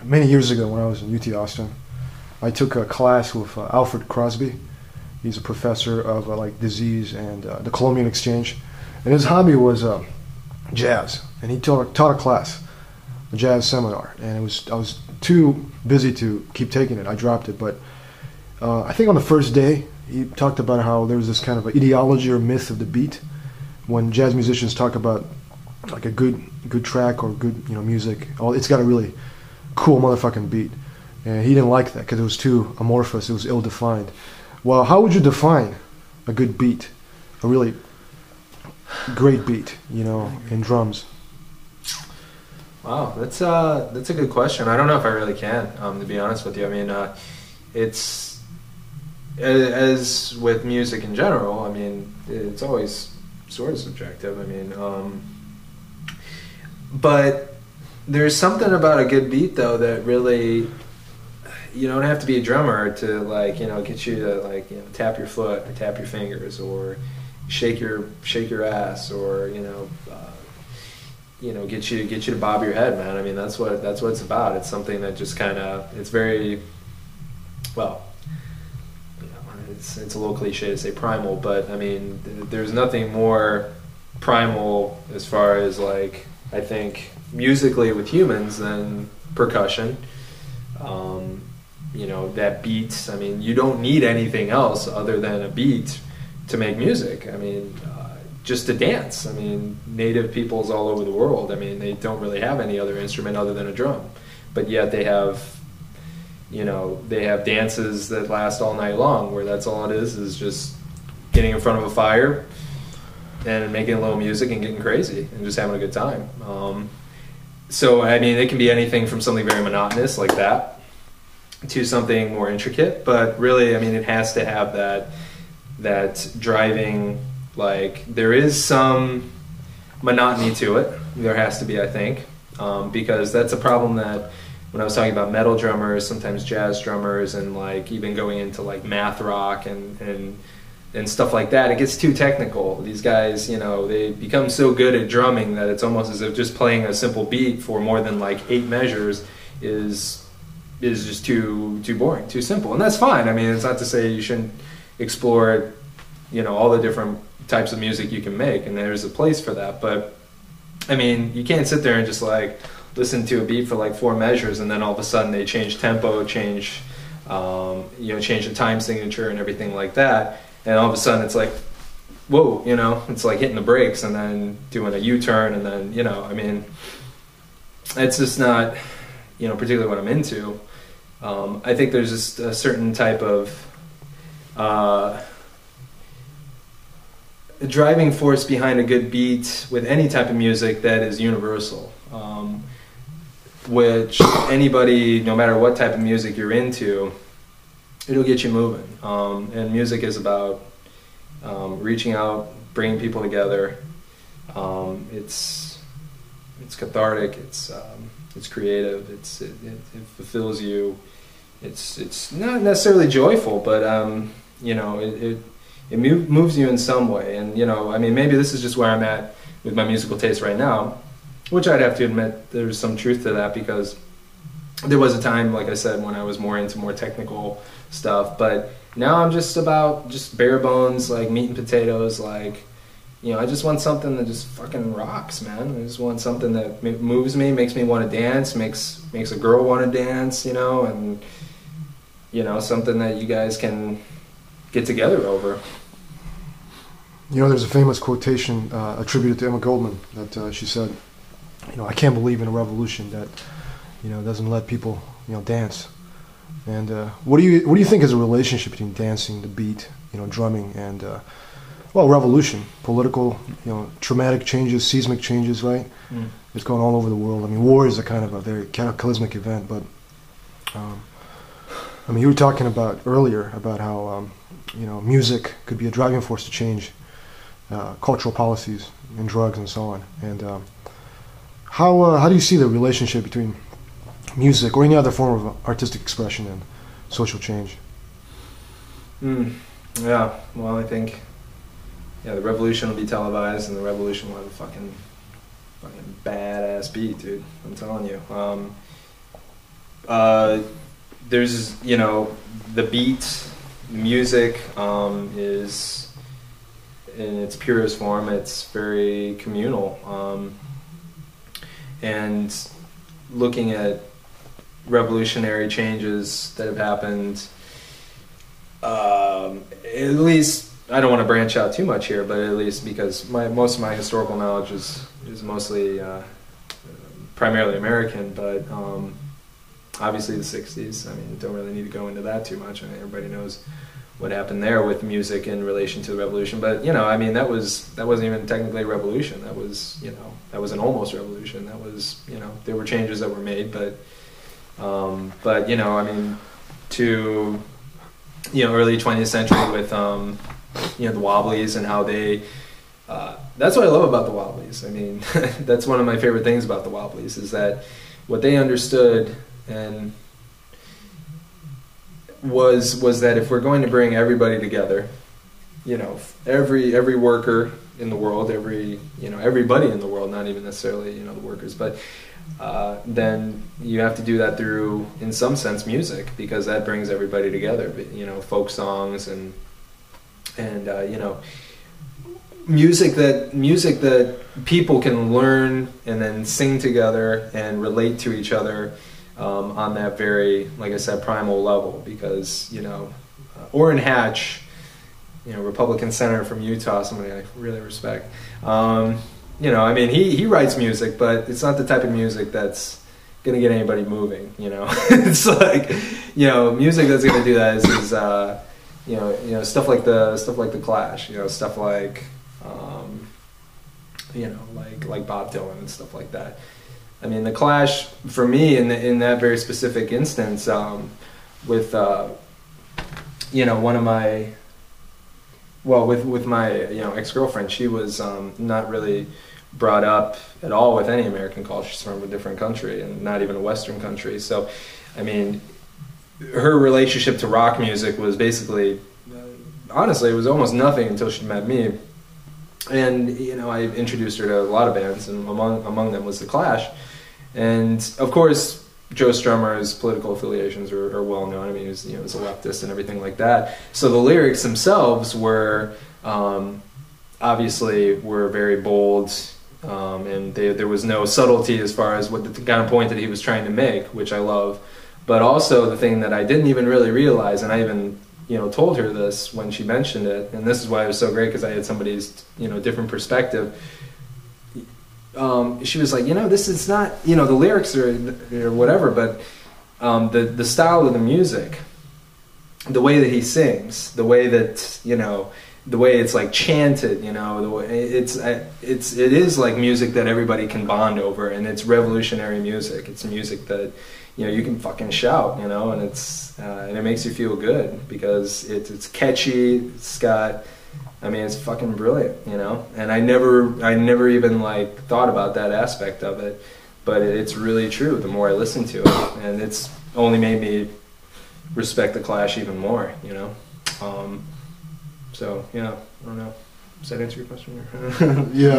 many years ago when I was in UT Austin, I took a class with Alfred Crosby. He's a professor of like disease and the Columbian Exchange, and his hobby was jazz. And he taught a class, a jazz seminar, and I was too busy to keep taking it. I dropped it, but I think on the first day he talked about how there was this kind of ideology or myth of the beat. When jazz musicians talk about like a good track or good music, it's got a really cool motherfucking beat, and he didn't like that because it was too amorphous, it was ill-defined. Well, how would you define a good beat, a really great beat, in drums? Wow, that's a good question. I don't know if I really can, to be honest with you. I mean, it's as with music in general. I mean, it's always sort of subjective. I mean, but there's something about a good beat though that really, you don't have to be a drummer to get you to tap your foot or tap your fingers or shake your ass or get you to bob your head, man. I mean, that's what it's about. It's something that just it's very, well, it's a little cliche to say primal, but I mean, there's nothing more primal as far as I think musically with humans than percussion. That beat, I mean, you don't need anything else other than a beat to make music. I mean, just to dance. I mean, native peoples all over the world, I mean, they don't really have any other instrument other than a drum, but yet they have dances that last all night long where that's all it is just getting in front of a fire and making a little music and getting crazy and just having a good time. So, I mean, it can be anything from something very monotonous like that to something more intricate, but really, I mean, it has to have that driving, there is some monotony to it. There has to be, I think, because that's a problem that when I was talking about metal drummers, sometimes jazz drummers, and even going into math rock and stuff like that, it gets too technical. These guys, they become so good at drumming that it's almost as if just playing a simple beat for more than 8 measures is just too boring, too simple. And that's fine. I mean, it's not to say you shouldn't explore, all the different types of music you can make, and there's a place for that. But I mean, you can't sit there and just listen to a beat for 4 measures and then all of a sudden they change tempo, change the time signature and everything like that, and all of a sudden it's whoa, it's like hitting the brakes and then doing a U-turn, and then I mean, it's just not particularly what I'm into. I think there's just a certain type of driving force behind a good beat with any type of music that is universal, which anybody, no matter what type of music you're into, it'll get you moving. And music is about reaching out, bringing people together. It's cathartic. It's creative. It fulfills you. It's not necessarily joyful, but it moves you in some way. And I mean, maybe this is just where I'm at with my musical taste right now, which I'd have to admit there's some truth to that, because there was a time, like I said, when I was more into more technical stuff, but now I'm just about bare bones, meat and potatoes. I just want something that just fucking rocks, man. I just want something that moves me, makes me want to dance, makes a girl want to dance, and something that you guys can get together over. There's a famous quotation attributed to Emma Goldman that she said, I can't believe in a revolution that doesn't let people dance. And what do you think is a relationship between dancing, the beat, drumming, and revolution, political, traumatic changes, seismic changes, right? Mm. It's going all over the world. I mean, war is a kind of a very cataclysmic event, but I mean, you were talking about earlier about how music could be a driving force to change cultural policies and drugs and so on. And how do you see the relationship between music or any other form of artistic expression and social change? Yeah, well, I think the revolution will be televised, and the revolution will have a fucking badass beat, dude. I'm telling you. there's, you know, the beat, music is in its purest form. It's very communal, and looking at revolutionary changes that have happened, at least, I don't want to branch out too much here, but at least because most of my historical knowledge is mostly primarily American, but obviously the 60s, I mean, don't really need to go into that too much. I mean, everybody knows what happened there with music in relation to the revolution. But, you know, I mean, that wasn't even technically a revolution. That was, you know, that was an almost revolution. That was, you know, there were changes that were made, but you know, I mean, to, you know, early 20th century with, you know, the Wobblies and how they, that's what I love about the Wobblies. I mean, that's one of my favorite things about the Wobblies, is that what they understood and was that if we're going to bring everybody together, you know, every worker in the world, you know, everybody in the world, not even necessarily, you know, the workers, but then you have to do that through, in some sense, music, because that brings everybody together. You know, folk songs and you know, music that people can learn and then sing together and relate to each other on that very, like I said, primal level. Because, you know, Orrin Hatch, you know, Republican senator from Utah, somebody I really respect. You know, I mean, he writes music, but it's not the type of music that's gonna get anybody moving. You know, it's like, you know, music that's gonna do that is you know, stuff like the Clash. You know, stuff like you know, like Bob Dylan and stuff like that. I mean, the Clash, for me, in that very specific instance, with you know, one of my, well, with my, you know, ex-girlfriend, she was not really brought up at all with any American culture. She's from a different country, and not even a Western country. So, I mean, her relationship to rock music was basically, honestly, it was almost nothing until she met me. And, you know, I introduced her to a lot of bands, and among them was the Clash. And of course, Joe Strummer's political affiliations are well known. I mean, he was, you know, he was a leftist and everything like that. So the lyrics themselves were obviously were very bold, and there was no subtlety as far as what the kind of point that he was trying to make, which I love. But also the thing that I didn't even really realize, and I even, you know, told her this when she mentioned it, and this is why it was so great, because I had somebody's, you know, different perspective. She was like, you know, this is not, you know, the lyrics or whatever, but the style of the music, the way that he sings, the way that, you know, the way it's like chanted, you know, the way it is like music that everybody can bond over, and it's revolutionary music. It's music that, you know, you can fucking shout, you know, and and it makes you feel good because it's catchy. It's got, I mean, it's fucking brilliant, you know. And I never even like thought about that aspect of it, but it's really true. The more I listen to it, and it's only made me respect the Clash even more, you know. So yeah, I don't know. Does that answer your question? Yeah.